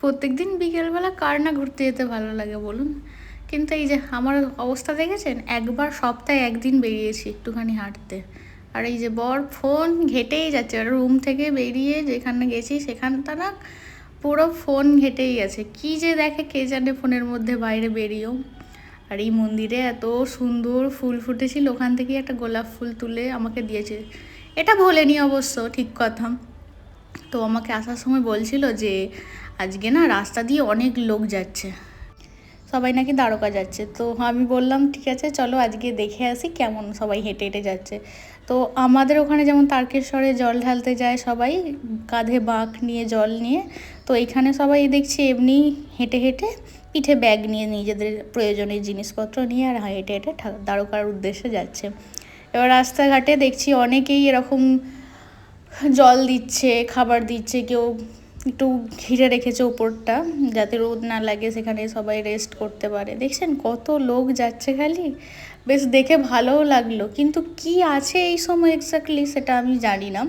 প্রত্যেকদিন বিকেলবেলা কার না ঘুরতে যেতে ভালো লাগে বলুন? কিন্তু এই যে আমার অবস্থা দেখেছেন, একবার সপ্তাহে একদিন বেরিয়েছি একটুখানি হাঁটতে। আর এই যে বর ফোন ঘেঁটেই যাচ্ছে, আর রুম থেকে বেরিয়ে যেখানে গেছি সেখানটা না পুরো ফোন ঘেঁটেই গেছে। কি যে দেখে কে জানে ফোনের মধ্যে, বাইরে বেরিয়েও। আর এই মন্দিরে এত সুন্দর ফুল ফুটেছিল, ওখান থেকে একটা গোলাপ ফুল তুলে আমাকে দিয়েছে। এটা ভোলেনি অবশ্য, ঠিক কথা। তো আমাকে আসার সময় বলছিল যে আজকে না রাস্তা দিয়ে অনেক লোক যাচ্ছে, সবাই নাকি দ্বারকা যাচ্ছে। তো আমি বললাম ঠিক আছে চলো আজকে দেখে আসি কেমন সবাই হেঁটে হেঁটে যাচ্ছে। তো আমাদের ওখানে যেমন তারকেশ্বরে জল ঢালতে যায় সবাই, কাঁধে বাঁক নিয়ে জল নিয়ে, তো এইখানে সবাই দেখছি এমনি হেঁটে হেঁটে পিঠে ব্যাগ নিয়ে নিজেদের প্রয়োজনীয় জিনিসপত্র নিয়ে আর হেঁটে হেঁটে দ্বারকার উদ্দেশ্যে যাচ্ছে। এবার রাস্তাঘাটে দেখছি অনেকেই এরকম জল দিচ্ছে, খাবার দিচ্ছে, কেউ একটু ঘিরে রেখেছে ওপরটা যাতে রোদ না লাগে, সেখানে সবাই রেস্ট করতে পারে। দেখছেন কত লোক যাচ্ছে খালি, বেশ দেখে ভালোও লাগলো। কিন্তু কি আছে এই সময় এক্স্যাক্টলি সেটা আমি জানি না।